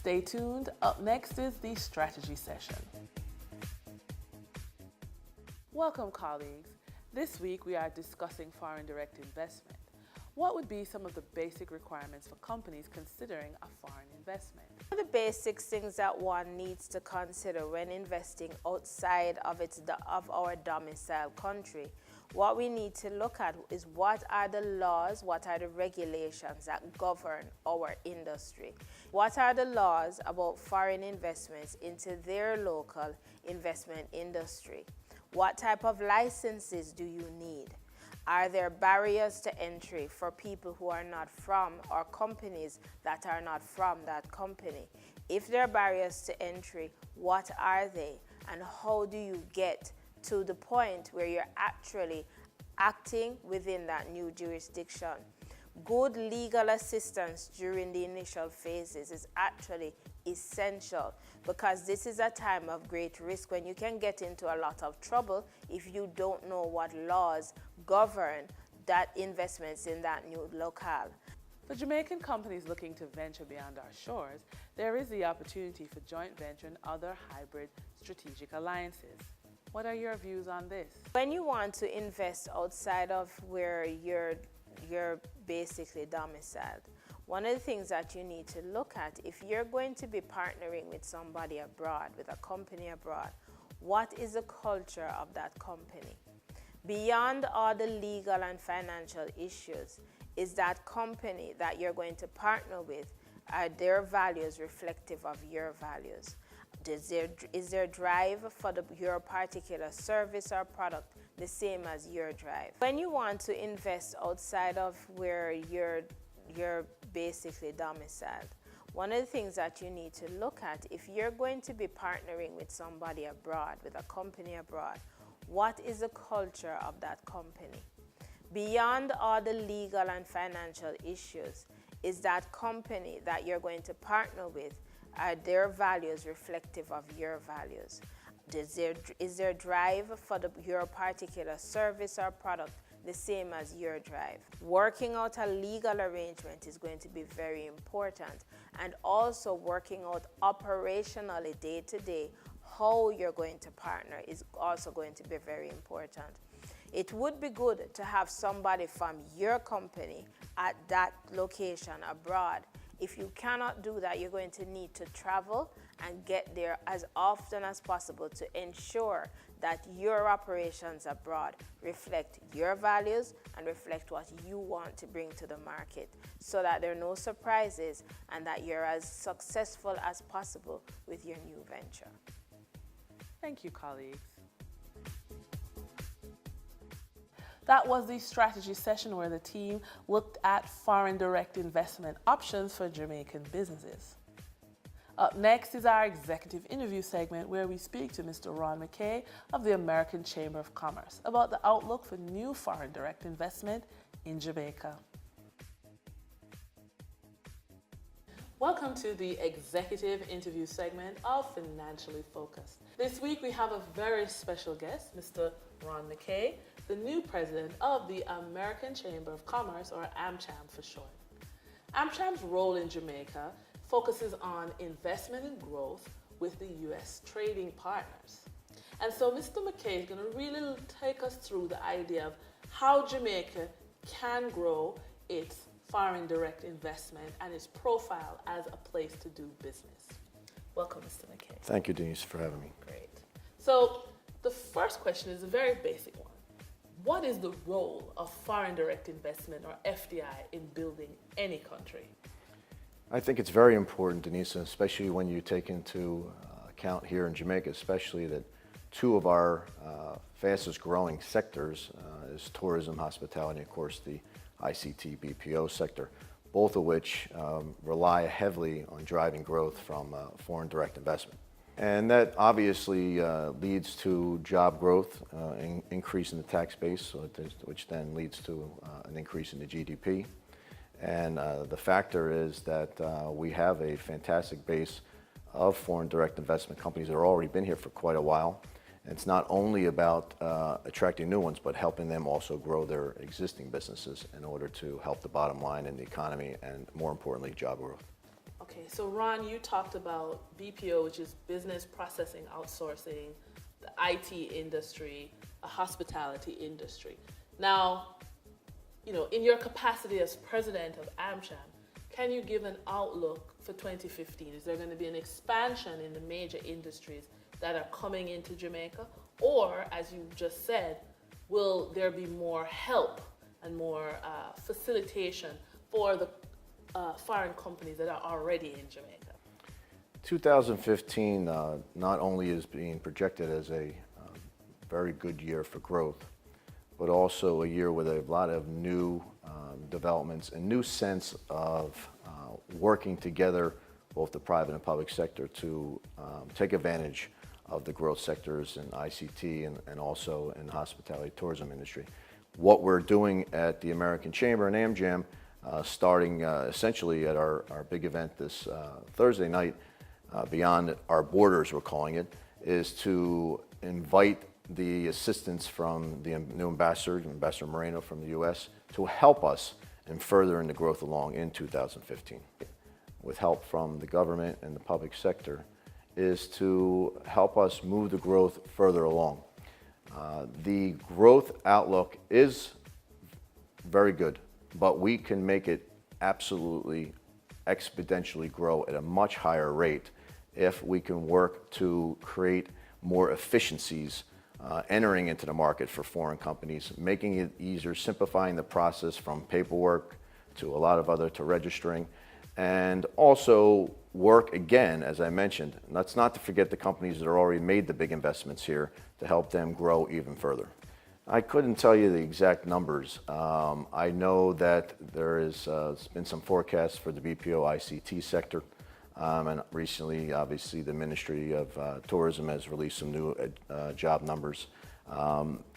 Stay tuned. Up next is the strategy session. Welcome, colleagues. This week we are discussing foreign direct investment. What would be some of the basic requirements for companies considering a foreign investment? One of the basic things that one needs to consider when investing outside of our domicile country, what we need to look at is what are the laws, what are the regulations that govern our industry? What are the laws about foreign investments into their local investment industry? What type of licenses do you need? Are there barriers to entry for people who are not from, or companies that are not from that company? If there are barriers to entry, what are they? And how do you get to the point where you're actually acting within that new jurisdiction? Good legal assistance during the initial phases is actually essential, because this is a time of great risk when you can get into a lot of trouble if you don't know what laws govern that investments in that new locale. For Jamaican companies looking to venture beyond our shores, there is the opportunity for joint venture and other hybrid strategic alliances. What are your views on this? When you want to invest outside of where you're basically domiciled, one of the things that you need to look at, if you're going to be partnering with somebody abroad, with a company abroad, what is the culture of that company? Beyond all the legal and financial issues, is that company that you're going to partner with, are their values reflective of your values? Is their drive for your particular service or product the same as your drive? When you want to invest outside of where you're basically domiciled, one of the things that you need to look at, if you're going to be partnering with somebody abroad, with a company abroad, what is the culture of that company? Beyond all the legal and financial issues, is that company that you're going to partner with, are their values reflective of your values? Is their drive for your particular service or product the same as your drive? Working out a legal arrangement is going to be very important, and also working out operationally day to day how you're going to partner is also going to be very important. It would be good to have somebody from your company at that location abroad. If you cannot do that, you're going to need to travel and get there as often as possible to ensure that your operations abroad reflect your values and reflect what you want to bring to the market, so that there are no surprises and that you're as successful as possible with your new venture. Thank you, colleagues. That was the strategy session where the team looked at foreign direct investment options for Jamaican businesses. Up next is our executive interview segment, where we speak to Mr. Ron McKay of the American Chamber of Commerce about the outlook for new foreign direct investment in Jamaica. Welcome to the executive interview segment of Financially Focused. This week we have a very special guest, Mr. Ron McKay, the new president of the American Chamber of Commerce, or AmCham for short. AmCham's role in Jamaica focuses on investment and growth with the U.S. trading partners. And so Mr. McKay is going to really take us through the idea of how Jamaica can grow its foreign direct investment and its profile as a place to do business. Welcome, Mr. McKay. Thank you, Denise, for having me. Great. So the first question is a very basic one. What is the role of foreign direct investment, or FDI, in building any country? I think it's very important, Denise, especially when you take into account here in Jamaica, especially that two of our fastest growing sectors is tourism, hospitality, and of course the ICT BPO sector, both of which rely heavily on driving growth from foreign direct investment. And that obviously leads to job growth, increase in the tax base, which then leads to an increase in the GDP. And the factor is that we have a fantastic base of foreign direct investment companies that have already been here for quite a while. And it's not only about attracting new ones, but helping them also grow their existing businesses in order to help the bottom line in the economy and, more importantly, job growth. Okay, so Ron, you talked about BPO, which is business processing outsourcing, the IT industry, a hospitality industry. Now, in your capacity as president of AmCham, can you give an outlook for 2015? Is there going to be an expansion in the major industries that are coming into Jamaica? Or, as you just said, will there be more help and more facilitation for the foreign companies that are already in Jamaica? 2015 not only is being projected as a very good year for growth, but also a year with a lot of new developments and new sense of working together, both the private and public sector, to take advantage of the growth sectors in ICT and also in the hospitality tourism industry. What we're doing at the American Chamber and AmJam, starting essentially at our big event this Thursday night, Beyond Our Borders, we're calling it, is to invite the assistance from the new Ambassador Moreno from the U.S., to help us in furthering the growth along in 2015. With help from the government and the public sector, is to help us move the growth further along. The growth outlook is very good, but we can make it absolutely exponentially grow at a much higher rate if we can work to create more efficiencies entering into the market for foreign companies, making it easier, simplifying the process from paperwork to a lot of other to registering, and also work again, as I mentioned, let's not to forget the companies that are already made the big investments here to help them grow even further. I couldn't tell you the exact numbers. I know that there has been some forecasts for the BPO ICT sector, and recently, obviously, the Ministry of Tourism has released some new job numbers.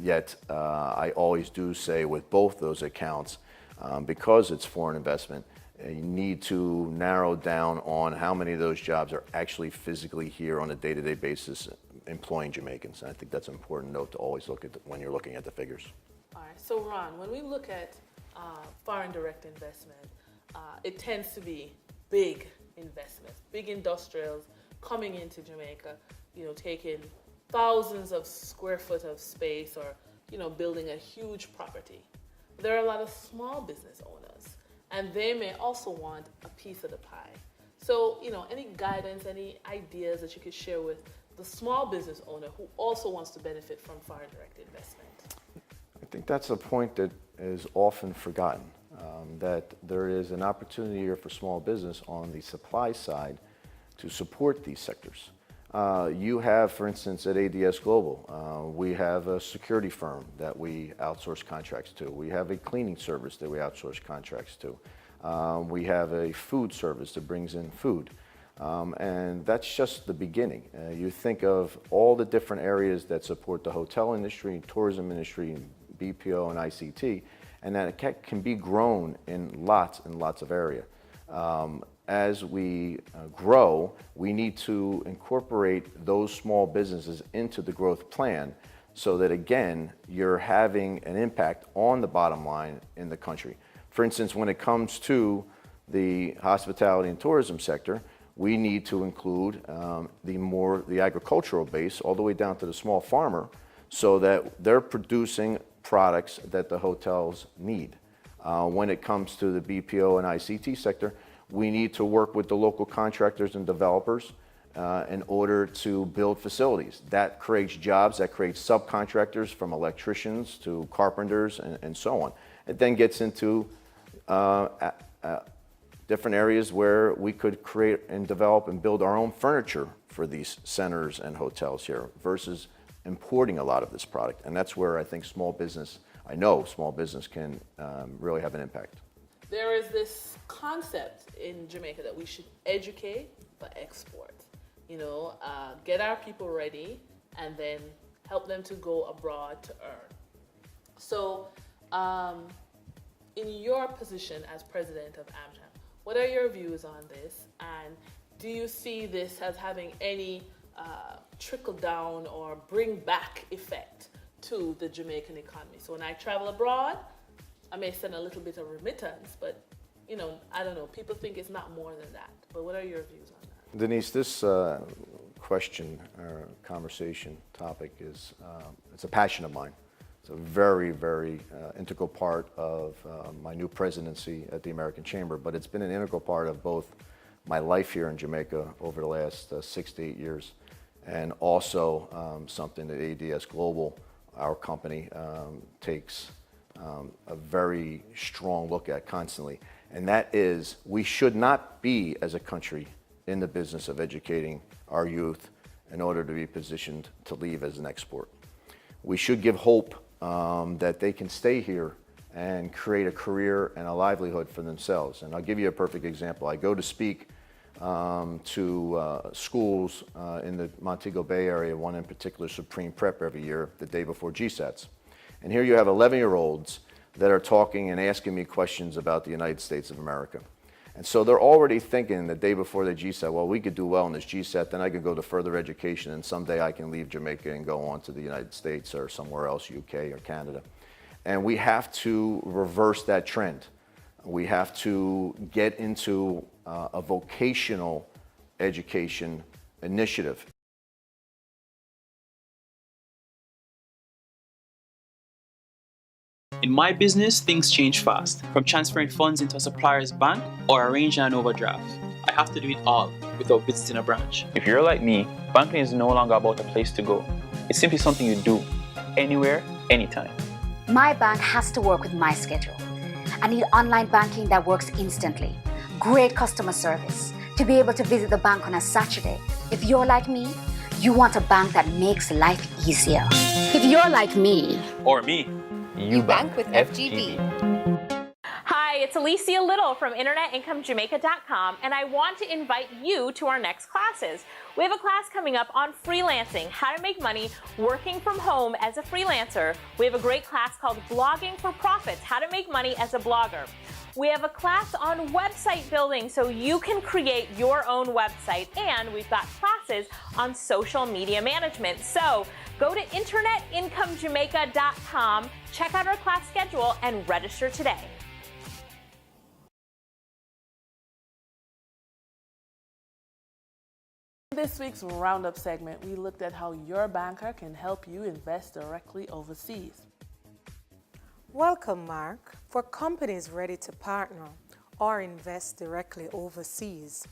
Yet, I always do say with both those accounts, because it's foreign investment, you need to narrow down on how many of those jobs are actually physically here on a day-to-day basis employing Jamaicans. And I think that's an important note to always look at when you're looking at the figures. All right, so Ron, when we look at foreign direct investment, it tends to be big investments, big industrials coming into Jamaica, taking thousands of square foot of space or, building a huge property. There are a lot of small business owners, and they may also want a piece of the pie. So, any guidance, any ideas that you could share with the small business owner who also wants to benefit from foreign direct investment? I think that's a point that is often forgotten, that there is an opportunity here for small business on the supply side to support these sectors. You have, for instance, at ADS Global, we have a security firm that we outsource contracts to. We have a cleaning service that we outsource contracts to. We have a food service that brings in food. And that's just the beginning. You think of all the different areas that support the hotel industry, tourism industry, BPO and ICT, and that it can be grown in lots and lots of area. As we grow, we need to incorporate those small businesses into the growth plan so that, again, you're having an impact on the bottom line in the country. For instance, when it comes to the hospitality and tourism sector, we need to include the agricultural base all the way down to the small farmer so that they're producing products that the hotels need. When it comes to the BPO and ICT sector, we need to work with the local contractors and developers in order to build facilities. That creates jobs, that creates subcontractors from electricians to carpenters and so on. It then gets into different areas where we could create and develop and build our own furniture for these centers and hotels here versus importing a lot of this product. And that's where I think small business can really have an impact. There is this concept in Jamaica that we should educate but export. Get our people ready and then help them to go abroad to earn. So, in your position as president of AmCham, what are your views on this? And do you see this as having any trickle down or bring back effect to the Jamaican economy? So when I travel abroad, I may send a little bit of remittance, but you know, I don't know, people think it's not more than that. But what are your views on that? Denise, this question or conversation topic is, it's a passion of mine. It's a very, very integral part of my new presidency at the American Chamber, but it's been an integral part of both my life here in Jamaica over the last 6 to 8 years, and also something that ADS Global, our company, takes a very strong look at constantly. And that is, we should not be, as a country, in the business of educating our youth in order to be positioned to leave as an export. We should give hope that they can stay here and create a career and a livelihood for themselves. And I'll give you a perfect example. I go to speak to schools in the Montego Bay area, one in particular, Supreme Prep, every year, the day before GSATs. And here you have 11-year-olds that are talking and asking me questions about the United States of America. And so they're already thinking the day before the GSAT, well, we could do well in this GSAT, then I could go to further education, and someday I can leave Jamaica and go on to the United States or somewhere else, UK or Canada. And we have to reverse that trend. We have to get into a vocational education initiative. In my business, things change fast. From transferring funds into a supplier's bank or arranging an overdraft, I have to do it all without visiting a branch. If you're like me, banking is no longer about a place to go. It's simply something you do, anywhere, anytime. My bank has to work with my schedule. I need online banking that works instantly, great customer service, to be able to visit the bank on a Saturday. If you're like me, you want a bank that makes life easier. If you're like me, Or me. You bank with FGB. Hi, it's Alicia Little from InternetIncomeJamaica.com, and I want to invite you to our next classes. We have a class coming up on freelancing, how to make money working from home as a freelancer. We have a great class called Blogging for Profits, how to make money as a blogger. We have a class on website building so you can create your own website, and we've got classes on social media management. So go to InternetIncomeJamaica.com, check out our class schedule, and register today. In this week's Roundup segment, we looked at how your banker can help you invest directly overseas. Welcome, Mark. For companies ready to partner or invest directly overseas,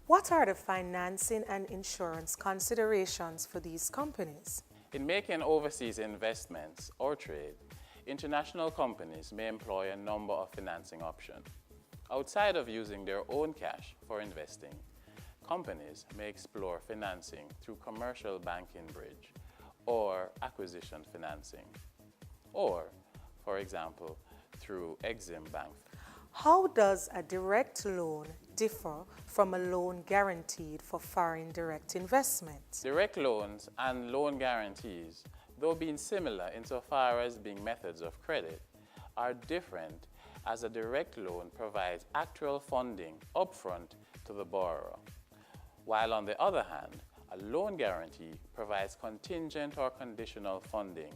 what are the financing and insurance considerations for these companies? In making overseas investments or trade, international companies may employ a number of financing options. Outside of using their own cash for investing, companies may explore financing through commercial banking bridge or acquisition financing, or, for example, through Exim Bank. How does a direct loan differ from a loan guaranteed for foreign direct investment? Direct loans and loan guarantees, though being similar insofar as being methods of credit, are different, as a direct loan provides actual funding upfront to the borrower, while on the other hand, a loan guarantee provides contingent or conditional funding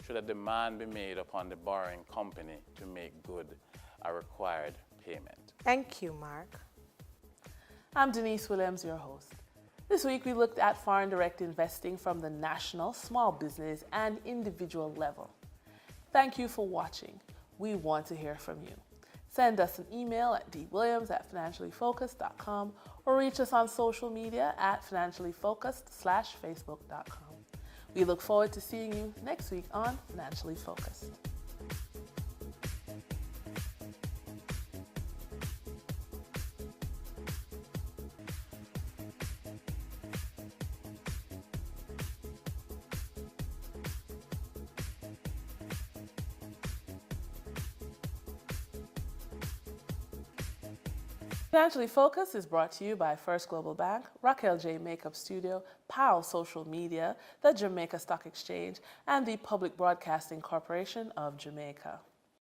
should a demand be made upon the borrowing company to make good a required payment. Thank you, Mark. I'm Denise Williams, your host. This week we looked at foreign direct investing from the national, small business, and individual level. Thank you for watching. We want to hear from you. Send us an email at dwilliams@financiallyfocused.com or reach us on social media at financiallyfocused/facebook.com. We look forward to seeing you next week on Financially Focused. Financially Focused is brought to you by First Global Bank, Raquel J. Makeup Studio, POW Social Media, the Jamaica Stock Exchange, and the Public Broadcasting Corporation of Jamaica.